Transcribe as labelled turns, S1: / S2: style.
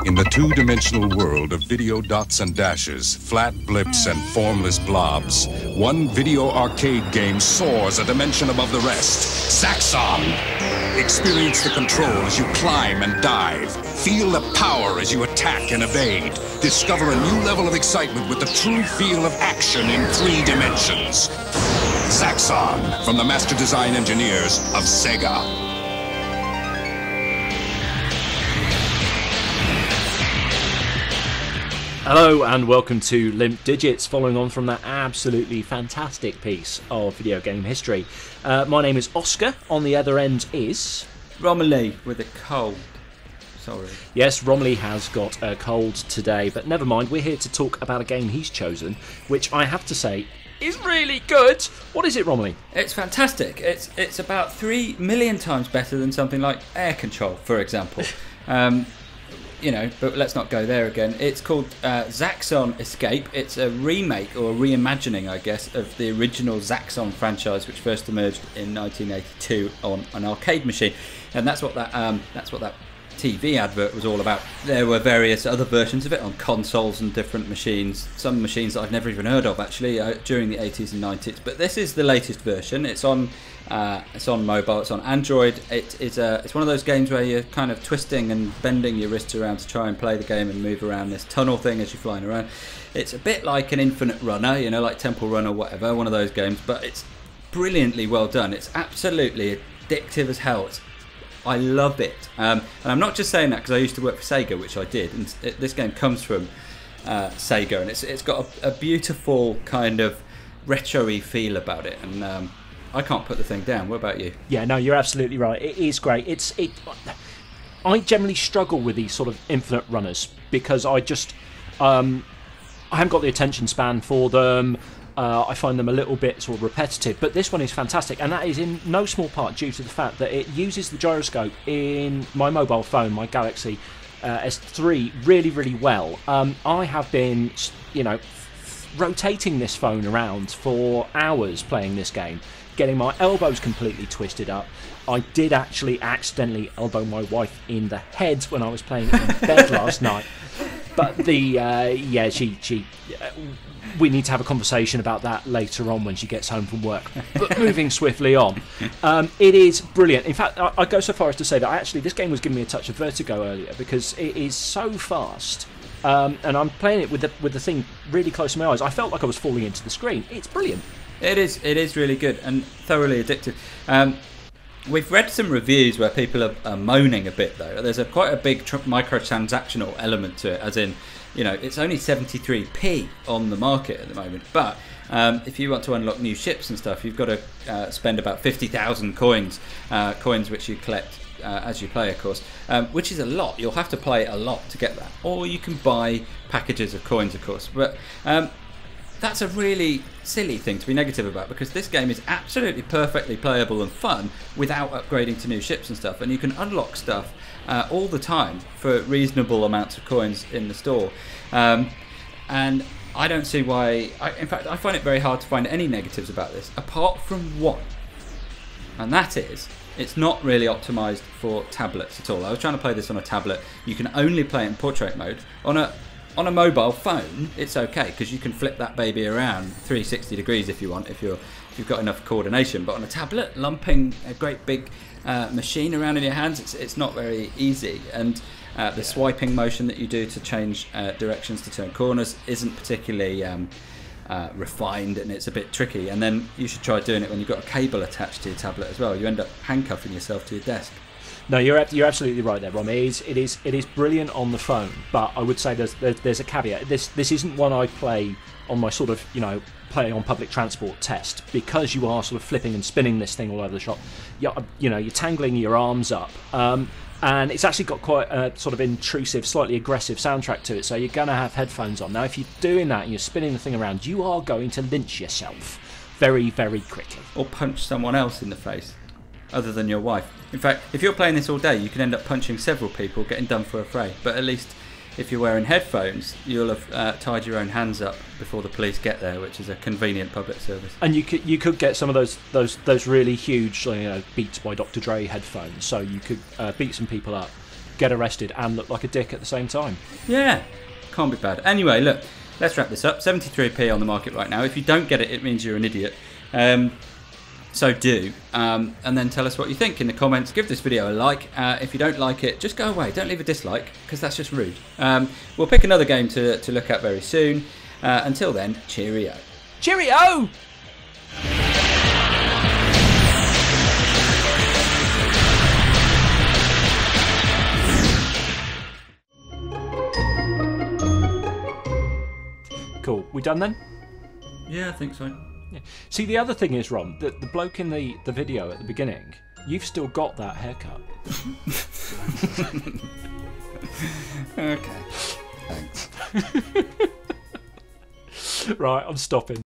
S1: In the two-dimensional world of video dots and dashes, flat blips and formless blobs, one video arcade game soars a dimension above the rest. Zaxxon! Experience the control as you climb and dive. Feel the power as you attack and evade. Discover a new level of excitement with the true feel of action in 3 dimensions. Zaxxon, from the master design engineers of Sega.
S2: Hello and welcome to Limp Digits, following on from that absolutely fantastic piece of video game history. My name is Oscar, on the other end is...
S3: Romily with a cold. Sorry.
S2: Yes, Romily has got a cold today, but never mind, we're here to talk about a game he's chosen, which I have to say is really good. What is it, Romily?
S3: It's fantastic. It's about 3 million times better than something like Air Control, for example. You know, but let's not go there again. It's called Zaxxon Escape. It's a remake or a reimagining, I guess, of the original Zaxxon franchise, which first emerged in 1982 on an arcade machine, and that's what that TV advert was all about. There were various other versions of it on consoles and different machines. Some machines that I've never even heard of actually during the 80s and 90s. But this is the latest version. It's on mobile. It's on Android. It's one of those games where you're kind of twisting and bending your wrists around to try and play the game and move around this tunnel thing as you're flying around. It's a bit like an Infinite Runner, you know, like Temple Run or whatever, one of those games. But it's brilliantly well done. It's absolutely addictive as hell. I love it, and I'm not just saying that because I used to work for Sega, which I did, and this game comes from Sega, and it's got a beautiful kind of retro-y feel about it, and I can't put the thing down. What about you?
S2: Yeah, no, you're absolutely right. It is great. I generally struggle with these sort of infinite runners because I just I haven't got the attention span for them. I find them a little bit sort of repetitive, but this one is fantastic, and that is in no small part due to the fact that it uses the gyroscope in my mobile phone, my Galaxy S3, really, really well. I have been, you know, rotating this phone around for hours playing this game, getting my elbows completely twisted up. I did actually accidentally elbow my wife in the head when I was playing it in bed last night, but we need to have a conversation about that later on when she gets home from work. But moving swiftly on, it is brilliant. In fact, I go so far as to say that this game was giving me a touch of vertigo earlier because it is so fast, and I'm playing it with the thing really close to my eyes. I felt like I was falling into the screen. It's brilliant. It
S3: is really good and thoroughly addictive. We've read some reviews where people are moaning a bit though. There's quite a big microtransactional element to it, as in, you know, it's only 73p on the market at the moment, but if you want to unlock new ships and stuff, you've got to spend about 50,000 coins which you collect as you play, of course, which is a lot. You'll have to play a lot to get that, or you can buy packages of coins, of course, but that's a really silly thing to be negative about, because this game is absolutely perfectly playable and fun without upgrading to new ships and stuff, and you can unlock stuff all the time for reasonable amounts of coins in the store, and I don't see why. In fact, I find it very hard to find any negatives about this, apart from one, and that is it's not really optimized for tablets at all. I was trying to play this on a tablet. You can only play it in portrait mode. On a mobile phone, it's okay because you can flip that baby around 360 degrees if you want, if you've got enough coordination. But on a tablet, lumping a great big machine around in your hands, it's not very easy. And the swiping motion that you do to change directions to turn corners isn't particularly refined, and it's a bit tricky. And then you should try doing it when you've got a cable attached to your tablet as well. You end up handcuffing yourself to your desk.
S2: No, you're absolutely right there, Rom. It is brilliant on the phone, but I would say there's a caveat. This isn't one I play on my sort of, you know, play on public transport test, because you are sort of flipping and spinning this thing all over the shop. You're tangling your arms up, and it's actually got quite a sort of intrusive, slightly aggressive soundtrack to it. So you're going to have headphones on. Now, if you're doing that and you're spinning the thing around, you are going to lynch yourself very, very quickly,
S3: or punch someone else in the face other than your wife. In fact, if you're playing this all day, you can end up punching several people, getting done for a fray. But at least if you're wearing headphones, you'll have tied your own hands up before the police get there, which is a convenient public service.
S2: And you could get some of those really huge, Beats by Dr. Dre headphones, so you could beat some people up, get arrested and look like a dick at the same time.
S3: Yeah, can't be bad. Anyway, look, let's wrap this up. 73p on the market right now. If you don't get it, it means you're an idiot. So do, and then tell us what you think in the comments. Give this video a like. If you don't like it, just go away. Don't leave a dislike, because that's just rude. We'll pick another game to look at very soon. Until then, cheerio.
S2: Cheerio! Cool. We done then?
S3: Yeah, I think so.
S2: Yeah. See, the other thing is, Ron, that the bloke in the video at the beginning, you've still got that haircut.
S3: Okay. Thanks.
S2: Right, I'm stopping.